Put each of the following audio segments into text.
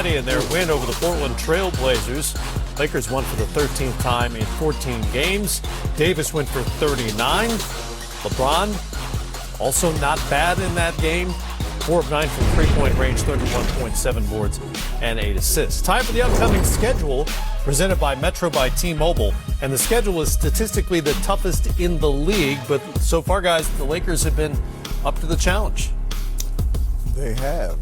Friday in their win over the Portland Trail Blazers. Lakers won for the 13th time in 14 games. Davis went for 39. LeBron, also not bad in that game. 4 of 9 from three-point range, 31.7 boards and 8 assists. Time for the upcoming schedule presented by Metro by T-Mobile. And the schedule is statistically the toughest in the league. But so far, guys, the Lakers have been up to the challenge. They have.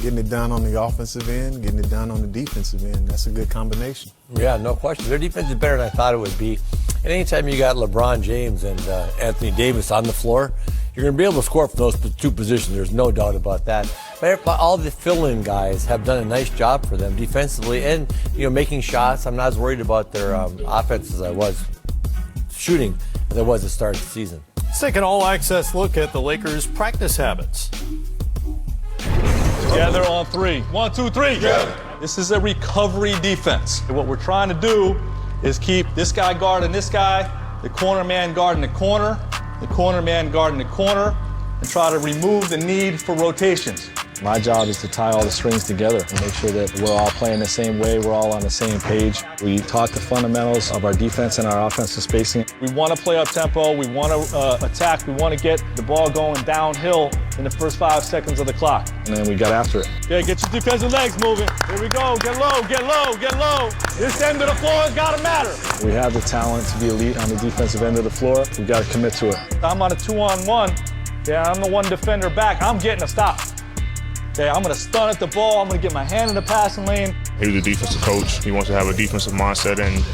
Getting it done on the offensive end, getting it done on the defensive end. That's a good combination. Yeah, no question. Their defense is better than I thought it would be. And anytime you got LeBron James and Anthony Davis on the floor, you're going to be able to score from those two positions. There's no doubt about that. But all the fill-in guys have done a nice job for them defensively and, making shots. I'm not as worried about their offense as I was shooting as I was at the start of the season. Let's take an all-access look at the Lakers' practice habits. Together on three. 1, 2, 3. Yeah. This is a recovery defense. And what we're trying to do is keep this guy guarding this guy, the corner man guarding the corner man guarding the corner, and try to remove the need for rotations. My job is to tie all the strings together and make sure that we're all playing the same way, we're all on the same page. We talk the fundamentals of our defense and our offensive spacing. We want to play up tempo, we want to attack, we want to get the ball going downhill in the first 5 seconds of the clock. And then we got after it. Yeah, get your defensive legs moving. Here we go, get low, get low, get low. This end of the floor has got to matter. We have the talent to be elite on the defensive end of the floor. We've got to commit to it. I'm on a 2-on-1. Yeah, I'm the one defender back. I'm getting a stop. Okay, I'm going to stun at the ball. I'm going to get my hand in the passing lane. He was a defensive coach. He wants to have a defensive mindset, and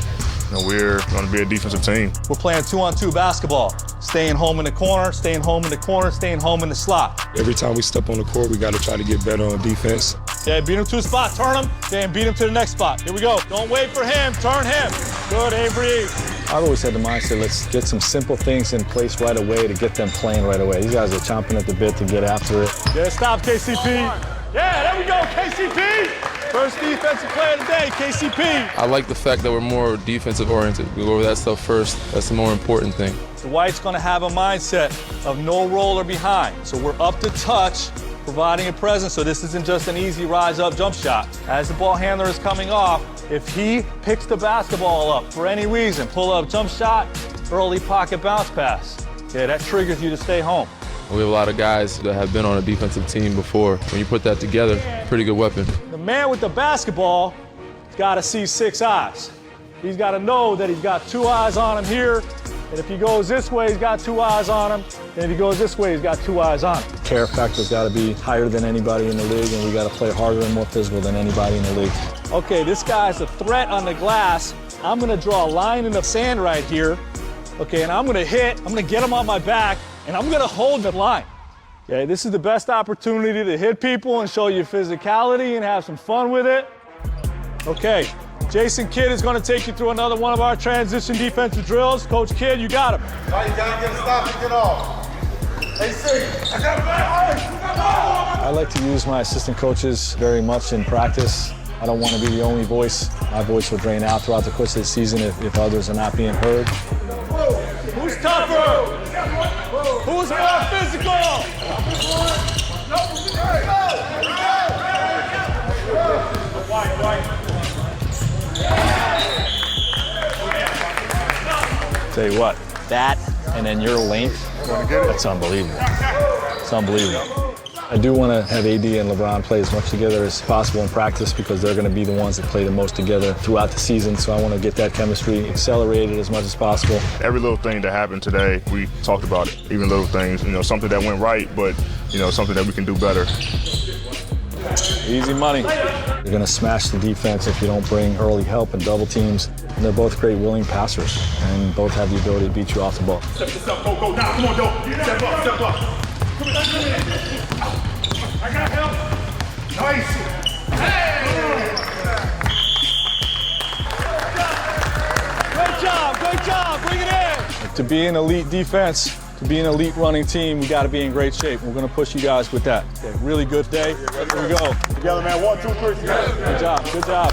we're going to be a defensive team. We're playing 2-on-2 basketball. Staying home in the corner, staying home in the corner, staying home in the slot. Every time we step on the court, we got to try to get better on defense. Yeah, beat him to a spot, turn him, then beat him to the next spot. Here we go. Don't wait for him, turn him. Good, Avery. I've always had the mindset, let's get some simple things in place right away to get them playing right away. These guys are chomping at the bit to get after it. Yeah, stop, KCP. Yeah, there we go, KCP. First defensive player of the day, KCP. I like the fact that we're more defensive oriented. We go over that stuff first. That's the more important thing. Dwight's going to have a mindset of no roller behind. So we're up to touch, providing a presence. So this isn't just an easy rise up jump shot. As the ball handler is coming off, if he picks the basketball up for any reason, pull up jump shot, early pocket bounce pass. Yeah, that triggers you to stay home. We have a lot of guys that have been on a defensive team before. When you put that together, pretty good weapon. The man with the basketball has got to see 6 eyes. He's got to know that he's got 2 eyes on him here, and if he goes this way, he's got 2 eyes on him, and if he goes this way, he's got 2 eyes on him. Care factor's got to be higher than anybody in the league, and we got to play harder and more physical than anybody in the league. Okay, this guy's a threat on the glass. I'm going to draw a line in the sand right here. Okay, and I'm going to hit, I'm going to get him on my back, and I'm going to hold the line. Okay, this is the best opportunity to hit people and show your physicality and have some fun with it. Okay, Jason Kidd is going to take you through another one of our transition defensive drills. Coach Kidd, you got him. Now you got to get a stop and get off. Hey, see, I got I like to use my assistant coaches very much in practice. I don't want to be the only voice. My voice will drain out throughout the course of the season if others are not being heard. Who's tougher? Who's more physical? Tell you what, that and then your length, that's unbelievable. It's unbelievable. I do want to have AD and LeBron play as much together as possible in practice because they're going to be the ones that play the most together throughout the season. So I want to get that chemistry accelerated as much as possible. Every little thing that happened today, we talked about it. Even little things, something that went right, but, something that we can do better. Easy money. You're going to smash the defense if you don't bring early help and double teams. And they're both great willing passers and both have the ability to beat you off the ball. Step this up, go, now, come on, go. Step up, step up. Come on, I got help. Nice. Hey! Great job, bring it in. To be an elite defense, to be an elite running team, we got to be in great shape. We're going to push you guys with that. Okay, really good day. Here we go. Together, man. 1, 2, 3. Good job, good job.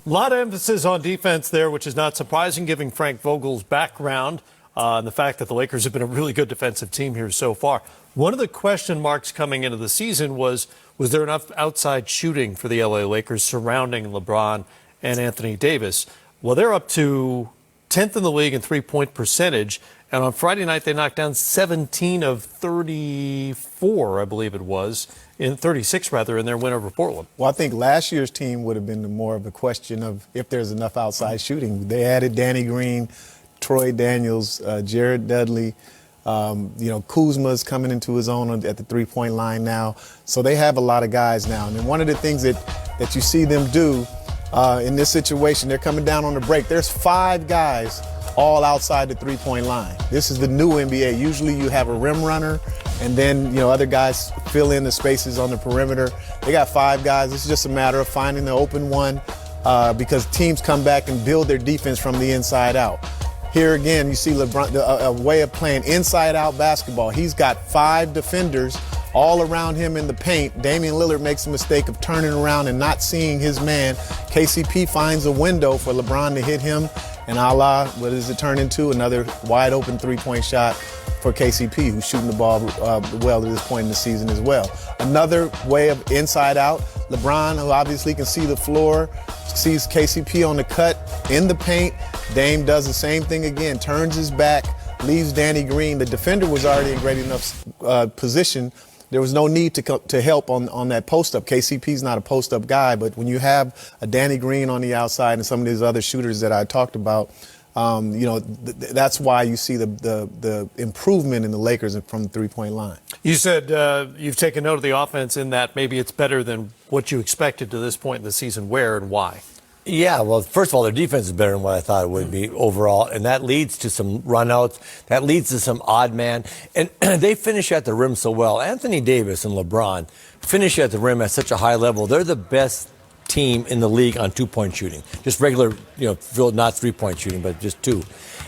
A lot of emphasis on defense there, which is not surprising given Frank Vogel's background and the fact that the Lakers have been a really good defensive team here so far. One of the question marks coming into the season was was there enough outside shooting for the LA Lakers surrounding LeBron and Anthony Davis? Well, they're up to 10th in the league in three-point percentage. And on Friday night, they knocked down 17 of 34, I believe it was, in 36 rather, in their win over Portland. Well, I think last year's team would have been more of a question of if there's enough outside shooting. They added Danny Green, Troy Daniels, Jared Dudley. Kuzma's coming into his own at the three-point line now. So they have a lot of guys now. And then one of the things that you see them do in this situation, they're coming down on the break. There's 5 guys all outside the three-point line. This is the new NBA. Usually you have a rim runner and then, other guys fill in the spaces on the perimeter. They got 5 guys. It's just a matter of finding the open one because teams come back and build their defense from the inside out. Here again, you see LeBron, a way of playing inside-out basketball. He's got 5 defenders all around him in the paint. Damian Lillard makes a mistake of turning around and not seeing his man. KCP finds a window for LeBron to hit him. And what does it turn into? Another wide-open three-point shot for KCP, who's shooting the ball well at this point in the season as well. Another way of inside-out. LeBron, who obviously can see the floor, sees KCP on the cut in the paint. Dame does the same thing again, turns his back, leaves Danny Green. The defender was already in great enough position. There was no need to help on that post-up. KCP's not a post-up guy, but when you have a Danny Green on the outside and some of these other shooters that I talked about, that's why you see the improvement in the Lakers from the three-point line. You said you've taken note of the offense in that maybe it's better than what you expected to this point in the season. Where and why? Yeah, well, first of all, their defense is better than what I thought it would be overall, and that leads to some runouts. That leads to some odd man, and they finish at the rim so well. Anthony Davis and LeBron finish at the rim at such a high level. They're the best team in the league on two-point shooting. Just regular, not three-point shooting, but just two.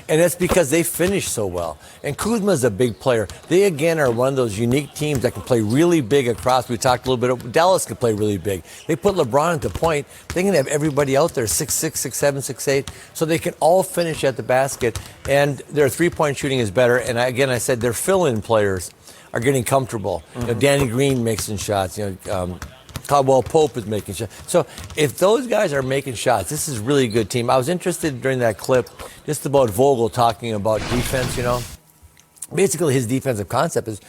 And that's because they finish so well. And Kuzma's a big player. They, again, are one of those unique teams that can play really big across. We talked a little bit. Dallas can play really big. They put LeBron at the point. They can have everybody out there, 6'6", 6'7", 6'8", so they can all finish at the basket. And their three-point shooting is better. And again, I said their fill-in players are getting comfortable. Mm-hmm. Danny Green makes some shots. Caldwell Pope is making shots. So if those guys are making shots, this is a really good team. I was interested during that clip just about Vogel talking about defense, Basically, his defensive concept is,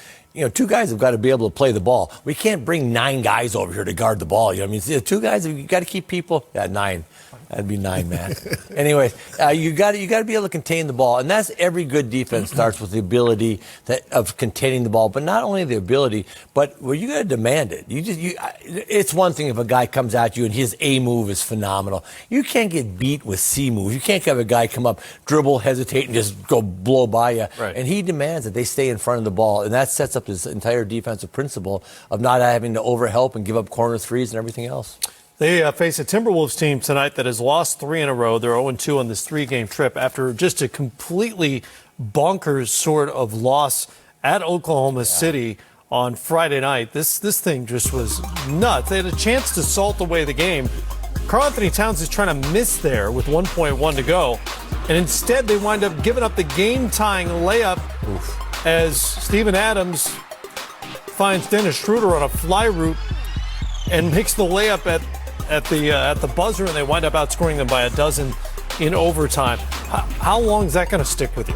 two guys have got to be able to play the ball. We can't bring 9 guys over here to guard the ball. Two guys, you got to keep people. Yeah, 9. That'd be 9, man. Anyway, you got to be able to contain the ball, and that's every good defense starts with the ability of containing the ball. But not only the ability, but you got to demand it. It's one thing if a guy comes at you and his A move is phenomenal. You can't get beat with C moves. You can't have a guy come up, dribble, hesitate, and just go blow by you. Right. And he demands that they stay in front of the ball, and that sets up this entire defensive principle of not having to overhelp and give up corner threes and everything else. They face a Timberwolves team tonight that has lost 3 in a row. They're 0-2 on this 3-game trip after just a completely bonkers sort of loss at Oklahoma City on Friday night. This thing just was nuts. They had a chance to salt away the game. Karl-Anthony Towns is trying to miss there with 1.1 to go. And instead, they wind up giving up the game-tying layup as Steven Adams finds Dennis Schroeder on a fly route and makes the layup at the buzzer, and they wind up outscoring them by 12 in overtime. How long is that going to stick with you?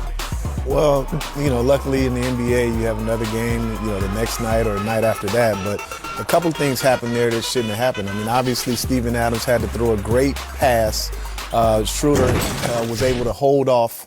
Well, luckily in the NBA you have another game, the next night or the night after that. But a couple things happened there that shouldn't have happened. I mean, obviously Steven Adams had to throw a great pass. Schroeder was able to hold off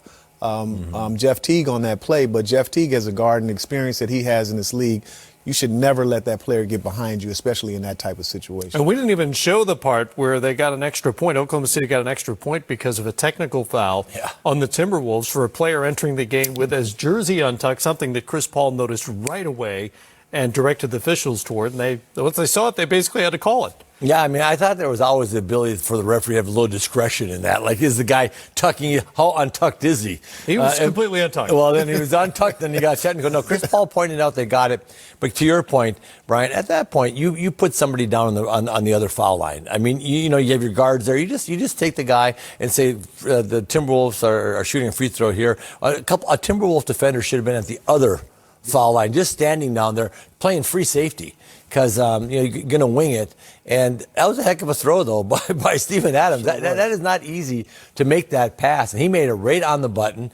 Jeff Teague on that play, but Jeff Teague has a guard and experience that he has in this league. You should never let that player get behind you, especially in that type of situation. And we didn't even show the part where they got an extra point. Oklahoma City got an extra point because of a technical foul on the Timberwolves for a player entering the game with his jersey untucked, something that Chris Paul noticed right away and directed the officials toward. And once they saw it, they basically had to call it. Yeah, I mean, I thought there was always the ability for the referee to have a little discretion in that. Like, is the guy tucking it? How untucked is he? He was completely untucked. Well, then he was untucked, then he got technical. No, Chris Paul pointed out they got it. But to your point, Brian, at that point, you put somebody down on the other foul line. I mean, you have your guards there. You just take the guy and say the Timberwolves are shooting a free throw here. A Timberwolf defender should have been at the other foul line, just standing down there playing free safety because you're going to wing it. And that was a heck of a throw, though, by Steven Adams. That is not easy to make that pass. And he made it right on the button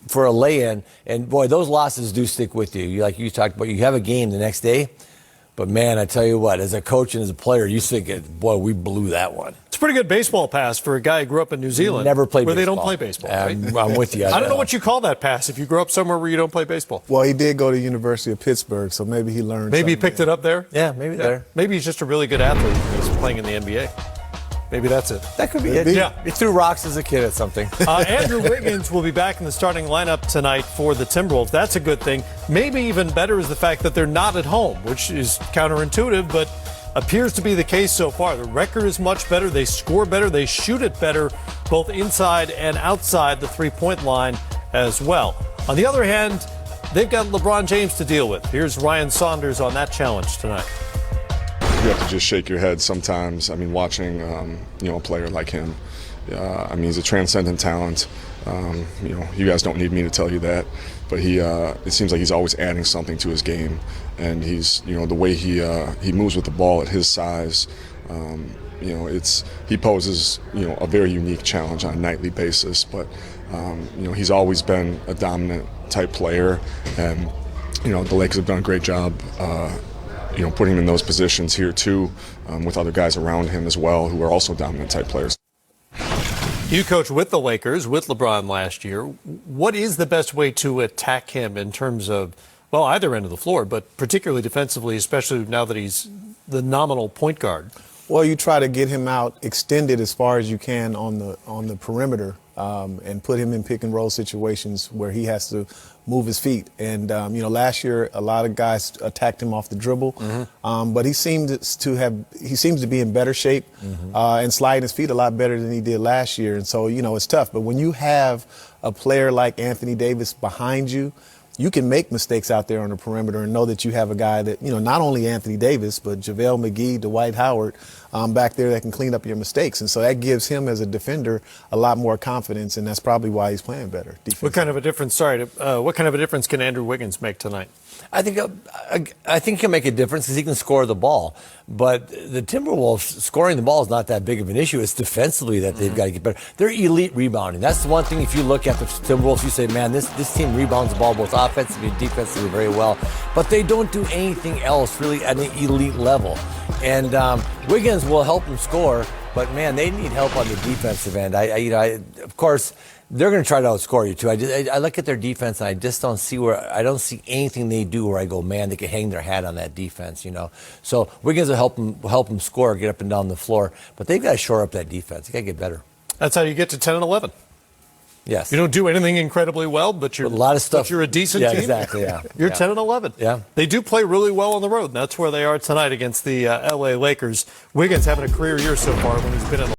for a lay-in. And, boy, those losses do stick with you. Like you talked about, you have a game the next day. But, man, I tell you what, as a coach and as a player, you think, boy, we blew that one. It's a pretty good baseball pass for a guy who grew up in New Zealand. Never played where baseball. They don't play baseball. Right? I'm with you. I don't know what you call that pass if you grew up somewhere where you don't play baseball. Well, he did go to the University of Pittsburgh, so maybe he learned. Maybe he picked it up there? Yeah, maybe there. Maybe he's just a really good athlete. He's playing in the NBA. Maybe that's it. That could be it. Yeah. He threw rocks as a kid at something. Andrew Wiggins will be back in the starting lineup tonight for the Timberwolves. That's a good thing. Maybe even better is the fact that they're not at home, which is counterintuitive, but appears to be the case so far. The record is much better. They score better. They shoot it better, both inside and outside the three-point line as well. On the other hand, they've got LeBron James to deal with. Here's Ryan Saunders on that challenge tonight. You have to just shake your head sometimes. I mean, watching a player like him. I mean, he's a transcendent talent. You guys don't need me to tell you that, but it seems like he's always adding something to his game, and he's the way he moves with the ball at his size. He poses a very unique challenge on a nightly basis, but he's always been a dominant type player, and the Lakers have done a great job. Putting him in those positions here too, with other guys around him as well who are also dominant type players. You coached with the Lakers, with LeBron last year. What is the best way to attack him in terms of, well, either end of the floor, but particularly defensively, especially now that he's the nominal point guard? Well, you try to get him out extended as far as you can on the perimeter, and put him in pick and roll situations where he has to move his feet. And last year a lot of guys attacked him off the dribble, but he seems to be in better shape and sliding his feet a lot better than he did last year. And so it's tough. But when you have a player like Anthony Davis behind you, you can make mistakes out there on the perimeter and know that you have a guy that, not only Anthony Davis, but JaVale McGee, Dwight Howard back there that can clean up your mistakes. And so that gives him as a defender a lot more confidence, and that's probably why he's playing better. What kind of a difference can Andrew Wiggins make tonight? I think he'll make a difference because he can score the ball. But the Timberwolves scoring the ball is not that big of an issue. It's defensively that they've got to get better. They're elite rebounding. That's the one thing. If you look at the Timberwolves, you say, man, this team rebounds the ball both offensively and defensively very well. But they don't do anything else really at an elite level. And Wiggins will help them score. But man, they need help on the defensive end. Of course, they're going to try to outscore you too. I look at their defense and I just don't see anything they do where I go, man, they can hang their hat on that defense, So Wiggins will help them score, get up and down the floor, but they've got to shore up that defense. They got to get better. That's how you get to 10 and 11. Yes. You don't do anything incredibly well, but you're a lot of stuff. But you're a decent team. Exactly. Yeah, You're 10 and 11. Yeah. They do play really well on the road. And that's where they are tonight against the LA Lakers. Wiggins having a career year so far when he's been in.